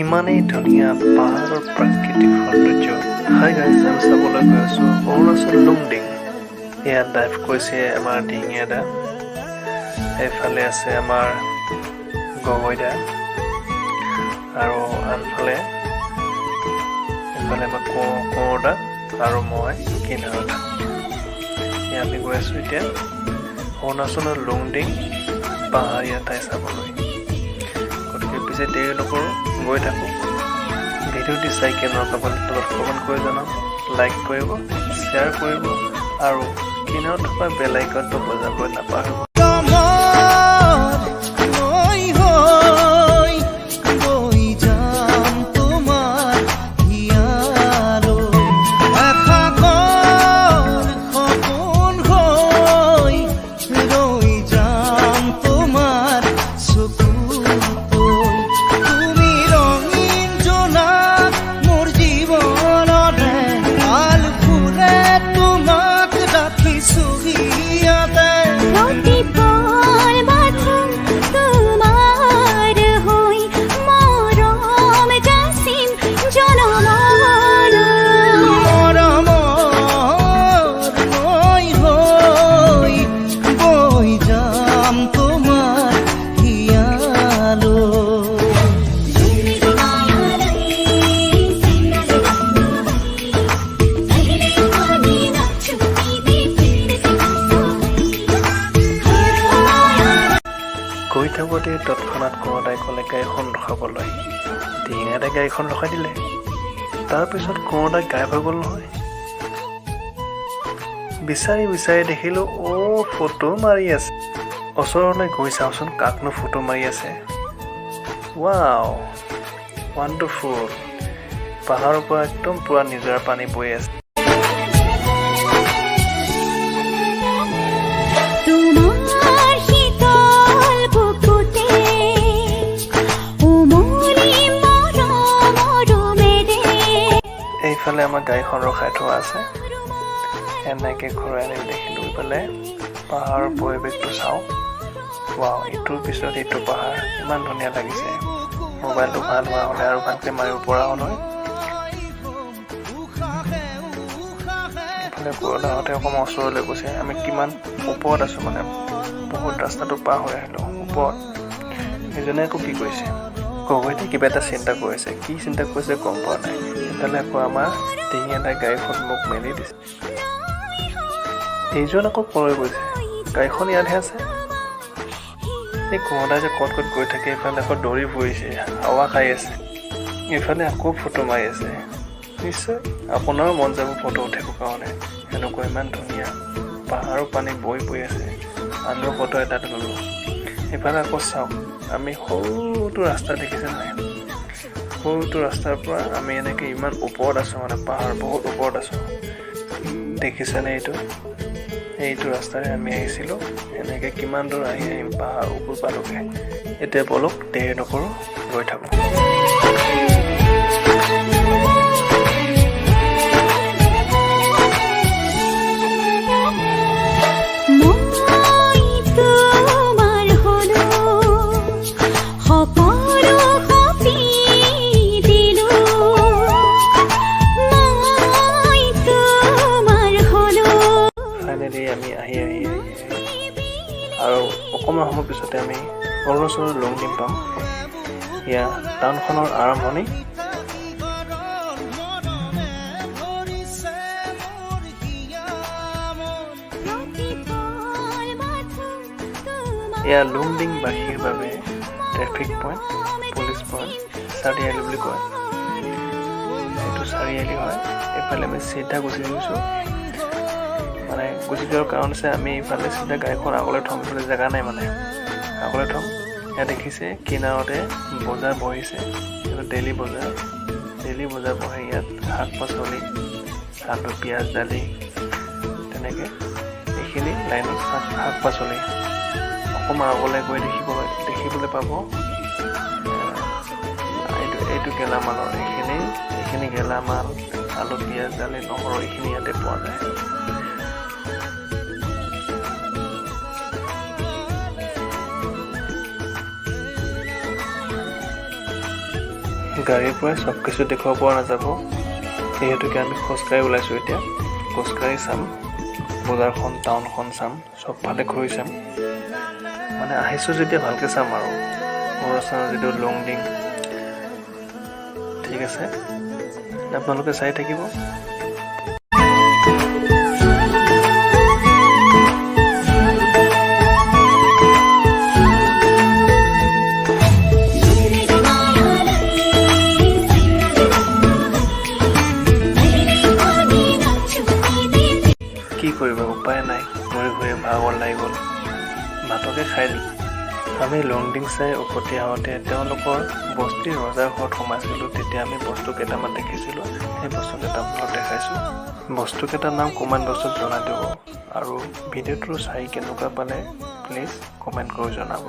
ইমানেই ধুনীয়া পাহাৰৰ প্ৰাকৃতিক সৌন্দৰ্য। হাই গাইজ, আমি চাবলৈ গৈ আছোঁ অৰুণাচল লুংডিং। ইয়াত ডাইভ কৰিছে আমাৰ ডিঙি এটা। এইফালে আছে আমাৰ গগৈদা আৰু আনফালে এইফালে আমাৰ কোঁৱৰদা আৰু মই কিনাৰত। আমি গৈ আছোঁ এতিয়া অৰুণাচলৰ লুংডিং পাহাৰীয়া ঠাই চাবলৈ। গতিকে পিছে দেৰি নকৰোঁ, গৈ থাকোঁ। ভিডিঅ'টি চাই কেনেকুৱা পাবলৈ তলত কমেণ্ট কৰি জনাম, লাইক কৰিব, শ্বেয়াৰ কৰিব আৰু কিনাৰত থকা বেল আইকনটো বজাবলৈ নাপাহৰিব। গৈ থাকোঁতে তৎক্ষণাত কোঁৱৰদাই ক'লে গাড়ীখন ৰখাবলৈ। ডিঙাতে গাড়ীখন ৰখাই দিলে। তাৰপিছত কোঁৱৰদাই গায়ব হৈ গ'ল নহয়। বিচাৰি বিচাৰি দেখিলোঁ ফটো মাৰি আছে। ওচৰলৈ গৈ চাওঁচোন কাকনো ফটো মাৰি আছে। Wow, wonderful. পাহাৰৰ পৰা একদম পুৰা নিজৰাৰ পানী বৈ আছে। এইফালে আমাৰ গাড়ীখন ৰখাই থোৱা আছে। এনেকৈ ঘূৰাই আনি দেখিলোঁ ইফালে পাহাৰৰ পৰিৱেশটো চাওঁ। ৱাও, ইটোৰ পিছত ইটো পাহাৰ ইমান ধুনীয়া লাগিছে। মোবাইলটো ভাল হোৱা হ'লে আৰু ভালকৈ মাৰিব পৰা হ'ল হয়। ইফালে পুৰণাহঁতে অকণমান ওচৰলৈ গৈছে। আমি কিমান ওপৰত আছোঁ, মানে বহুত ৰাস্তাটো পাৰ হৈ আহিলোঁ ওপৰত। সেইজনে আকৌ কি কৰিছে, গগৈতে কিবা এটা চিন্তা কৰিছে। কি চিন্তা কৰিছে গম পোৱা নাই। সেইফালে আকৌ আমাৰ ডিঙি এটাই গাড়ীখন মোক মেলি দিছে। এইজন আকৌ কলৈ গৈছে, গাড়ীখন ইয়াতহে আছে। এই কোঁৱৰদাই যে ক'ত ক'ত গৈ থাকে। এইফালে আকৌ দৌৰি ফুৰিছে, হাৱা খাই আছে। এইফালে আকৌ ফটো মাৰি আছে। নিশ্চয় আপোনাৰো মন যাব ফটো উঠিবৰ কাৰণে। এনেকুৱা ইমান ধুনীয়া পাহাৰৰ পানী বৈ বৈ আছে। আমিও ফটো এটা ল'লোঁ। এইফালে আকৌ চাওক, আমি সৰুটো ৰাস্তা দেখিছে নাই। সৰুটো ৰাস্তাৰ পৰা আমি এনেকৈ ইমান ওপৰত আছোঁ, মানে পাহাৰ বহুত ওপৰত আছোঁ। দেখিছেনে এইটো ৰাস্তাৰে আমি আহিছিলোঁ। এনেকৈ কিমান দূৰ আহি আহিম পাহাৰ ওপৰ পালোগৈ। এতিয়া বলক দেৰি নকৰোঁ, গৈ থাকোঁ। আমি আহি আৰু অকণমান সময় পিছতে আমি অৰুণাচলৰ লুংডিং পাম। এয়া টাউনখনৰ আৰম্ভণি। এয়া লুংডিংবাসীৰ বাবে ট্ৰেফিক পইণ্ট, পুলিচ পইণ্ট, চাৰিআলি বুলি কয়। এইটো চাৰিআলি হয়। এইফালে আমি চিধা গুচি গৈছোঁ। মানে গুচি যোৱাৰ কাৰণ হৈছে আমি ইফালে চিধা গাড়ীখন আগলৈ থ'ম। ইফালে জেগা নাই, মানে আগলৈ থ'ম। ইয়াত দেখিছে কিনাৰতে বজাৰ বহিছে। এইটো ডেইলি বজাৰ বহে। ইয়াত শাক পাচলি, আলু, পিঁয়াজ, দালি, তেনেকৈ এইখিনি লাইনত শাক পাচলি। অকণমান আগলৈ গৈ দেখিবলৈ পাব এইটো গেলামালৰ। এইখিনি গেলামাল, আলু, পিঁয়াজ, দালি, নহৰু এইখিনি ইয়াতে পোৱা যায়। গাড়ীৰ পৰাই চব কিছু দেখুৱাব পৰা নাযাব, যিহেতুকে আমি খোজকাঢ়ি ওলাইছোঁ। এতিয়া খোজকাঢ়ি চাম, বজাৰখন টাউনখন চাম, চবফালে ঘূৰি চাম। মানে আহিছোঁ যেতিয়া ভালকৈ চাম আৰু অৰুণাচলৰ যিটো লুংডিং। ঠিক আছে, আপোনালোকে চাই থাকিব। কি কৰিব, উপায় নাই, ঘূৰি ঘূৰি ভাগৰ লাগি গ'ল, ভাতকে খাই দিলোঁ। আমি লংডিং চাই উভতি আহোঁতে তেওঁলোকৰ বস্তিৰ ৰজাৰ ঘৰত সোমাইছিলোঁ। তেতিয়া আমি বস্তু কেইটামান দেখিছিলোঁ, সেই বস্তু কেইটামানত দেখাইছোঁ। বস্তুকেইটাৰ নাম কমেণ্ট বক্সত জনাই দিব, আৰু ভিডিঅ'টো চাই কেনেকুৱা পালে প্লিজ কমেণ্ট কৰি জনাব।